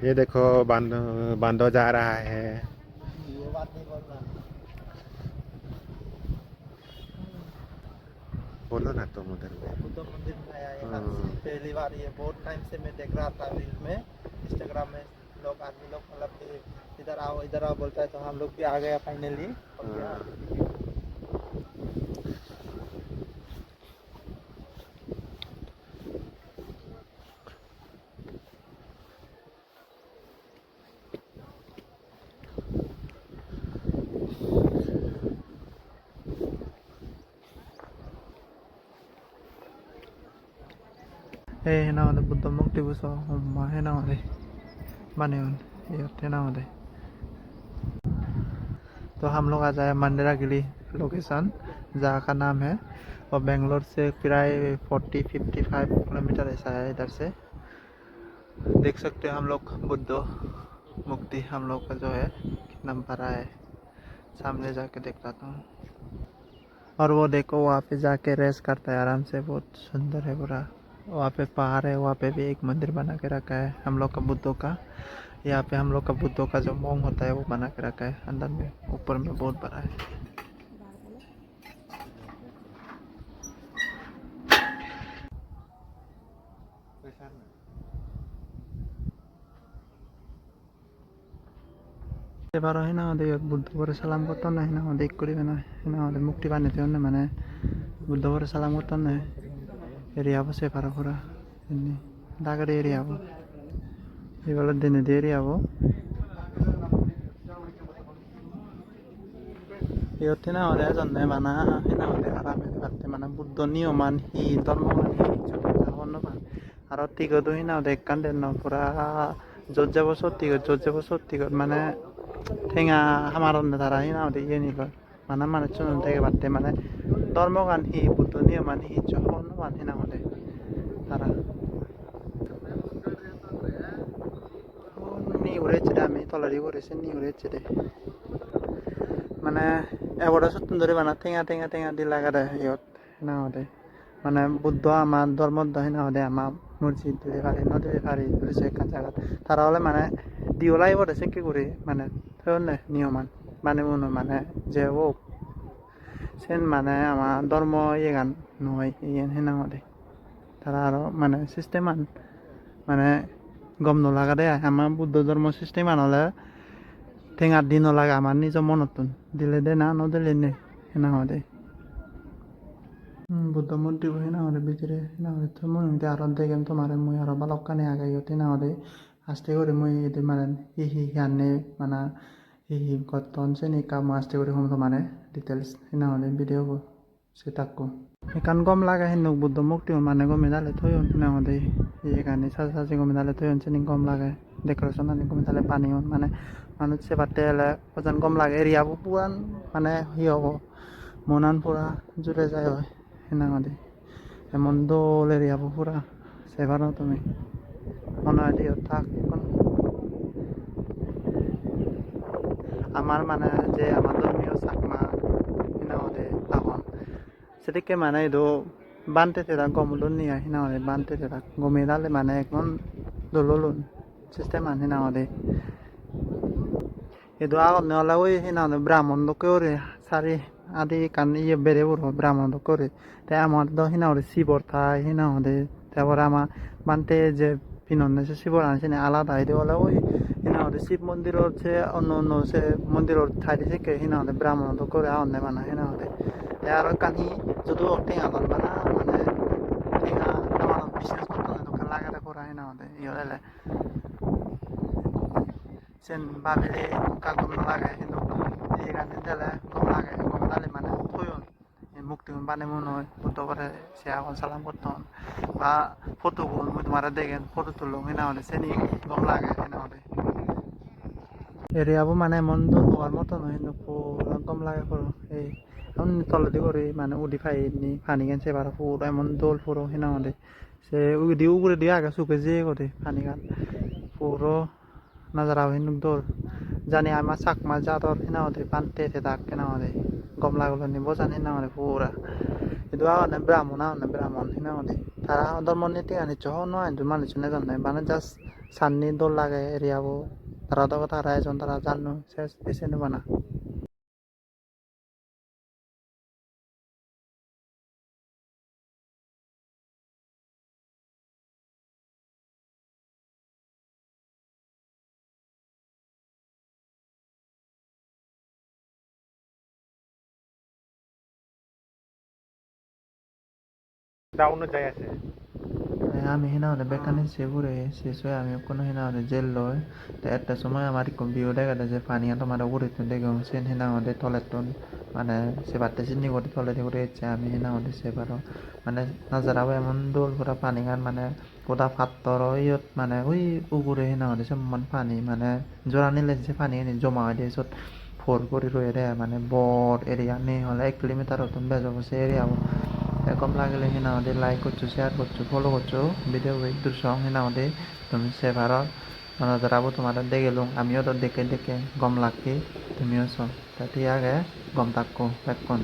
ये देखो बांधो बांधो जा रहा है। ये बात नहीं बोलना। बोलो ना तुम उधर में। बुद्ध मंदिर में आया है आज हाँ। पहली बार। ये बहुत टाइम से मैं देख रहा था रील में, इंस्टाग्राम में। लोग आदमी लोग मतलब कि इधर आओ बोलता है, तो हम लोग भी आ गया फाइनली। हो गया। हाँ। हे ना वाले बुद्ध मुक्ति बुसो उम्मा है ना वाले बने ये थे ना वाले। तो हम लोग आ जाए मंदिरागिरी लोकेशन, जहाँ का नाम है, और बेंगलोर से प्राय 40-55 किलोमीटर ऐसा है इधर से। देख सकते हो हम लोग बुद्ध मुक्ति हम लोग का जो है कितना बड़ा है। सामने जाके देख रहा हूँ, और वो देखो वहाँ पे जाके रेस्ट करता है आराम से, बहुत सुंदर है पूरा। वहाँ पे पहाड़ है, वहाँ पे भी एक मंदिर बना के रखा है हम लोग का बुद्धों का। यहाँ पे हम लोग का बुद्धों का जो मोंग होता है वो बना के रखा है अंदर में, ऊपर में बहुत बड़ा है। এবারও হেনা আমাদের বুদ্ধ করে সালাম করতাম না, হেনা আমাদের করিবে না, হেনা আমাদের মুক্তি বানিয়ে দেবেন না, মানে বুদ্ধ করে সালাম করতাম না। এরিয়া হবো সে পারা পুরা এমনি দাগারে এরিয়া হবো, এবার দিনে দিয়ে এরিয়া হবো। ইহতে না হলে জন্মে মানা হেনা হলে আরামে পারতে মানে বুদ্ধ নিয়মান হি ধর্মমান হি জন্য আর তিগত হিনা হলে কান্দেন ন পুরা যত যাব সত্যি মানে ঠেঙা আমার ধারা হিনা হলে ইয়ে নিল মানে মানে চুন থেকে পারতে মানে ধর্মগান হি বুদ্ধ নিয়মান হি জহমান হিনা হলে তারা নি উড়েছে আমি তলারি করেছে নি উড়েছে রে মানে এবারে সত্যি ধরে বানা টেঙা দি লাগা দেয় ইয়ত না হলে মানে বুদ্ধ আমার ধর্ম দহি না হলে আমার মসজিদ দিলে পারি নদীলে পারি তুলিছে এখান জায়গা তারা হলে মানে দিওলাই পড়েছে কি করে মানে ধরনে নিয়মান মানে মনে মানে যে ও সেন মানে আমার ধর্ম ইয়ে গান নয় ইয়ে হেনা হলে তারা আরো মানে সিস্টেম মানে গম নলাগা দে আমার বুদ্ধ ধর্ম সিস্টেম আনলে টেঙার দিন লাগে আমার নিজৰ মনতোন দিলে দে না নদিলে নে হেনা হলে বুদ্ধ মূর্তি বহি না হলে ভিতরে না হলে তো মনে হইতে আরো দেখেন তোমার মুই আরো বালকানে আগে হতে না হলে আস্তে করে মুই এতে মানে হি হানে মানে হি কতন সে নি কাম আস্তে করে হম তোমারে ডিটেলস না হলে ভিডিও সে তাকো এখান গম লাগা হেন বুদ্ধ মুক্তি মানে গমে দালে থইন না হলে এখানে সাজে সাজে গমে দালে থইন সে গম লাগে ডেকোরেশন আনি গমে দালে পানি মানে মানুষ সে বাতে এলে ওজন গম লাগে এরিয়া পুরান মানে হি হব মনান পুরা জুড়ে যায় হয় হেনা হলে এমন দোল এরিয়া পুরা সেবারও তুমি মনে হয় দিও থাক আমার মানে যে আমার ধর্মীয় চাকমা হেনা হলে তখন সেদিকে মানে এদো বানতে তেরা গমলুন নিয়ে হেনা হলে বানতে তেরা গমে দালে মানে এখন দোলুন সিস্টেম আন হেনা হলে এদো আগত নেওয়ালা ওই হেনা হলে ব্রাহ্মণ লোকেও সারি আদি কান ইয়ে বেড়ে বড় ব্রাহ্মণ লোকেও তাই আমার তো হেনা হলে শিবর থাই হেনা হলে তারপর আমার বানতে যে পিনন সে শিবর আনছে আলাদা এদো হলে ওই হেনা হলে শিব মন্দিরের যে অন্য সে মন্দিরের ঠাই থেকে হেনা হলে ব্রাহ্মণ লোকেও আনে মানে হেনা হলে আর কানি যদি টেঙা লন বানা মানে টেঙা আমার বিজনেস করতে দোকান লাগাতে করা হেনা হলে ইয়ে sen babele kagum lagai hindu digan dele gum lagai gum dale মানে থয়ন মুক্তি বানে মনে হয় বুদ্ধ করে সে এখন সালাম করতাম বা ফটো গুলো মুই তোমার দেখেন ফটো তুলো হিনা হলে সেনি গম লাগে হিনা হলে এরিয়াবো মানে মন তো হওয়ার মতো নয় কিন্তু পুরো গম লাগে পুরো এই এখন তলদি করে মানে উডি ফাই নি পানি গান সে বারা পুরো এমন দোল পুরো হিনা হলে সে উডি উগরে দিয়ে আগে শুকে যে করে পানি গান পুরো nazara hinuk dol jani ama sakma jador hina ode pante te dak hina ode gomla gulo ni bojan hina ode pura itu agone brahmon hina ode tara dormon niti ani choho no anju mani chune janne bana jas sanni dol lage area bo tara to tara ejon tara janno ses esenu bana ডাউনো যাই আছে আমি হিনা হলে বেকানি সেগুরে শেষ হয়ে আমি কোনো হিনা হলে jail লয় তো একটা সময় আমার ভিডিও দেখা যায় যে পানি তোমার উপরে তো দেখে সেন হিনা হলে তলের টন মানে সে বাড়তে চিনি করে তলে করে ইচ্ছে আমি হিনা হলে সে পারো মানে নাজারাও এমন দোল পুরা পানি গান মানে গোটা ফাত্তর ইয়ত মানে ওই উপরে হিনা হলে সব পানি মানে জোড়া নিলে যে পানি এনে জমা হয় দিয়ে ফোর করে রয়ে দেয় মানে বড় এরিয়া নেই হলে 1 কিলোমিটার হতন বেজা বসে এরিয়া এরকম লাগলে হিনা আমাদের লাইক করছো শেয়ার করছো ফলো করছো ভিডিও দূর সং হিনা আমাদের তুমি সেভারত মানে যারাবো তোমাদের দেখে লুম আমিও তো দেখে দেখে গম লাগি তুমিও সব তাতে আগে গম থাকো এখন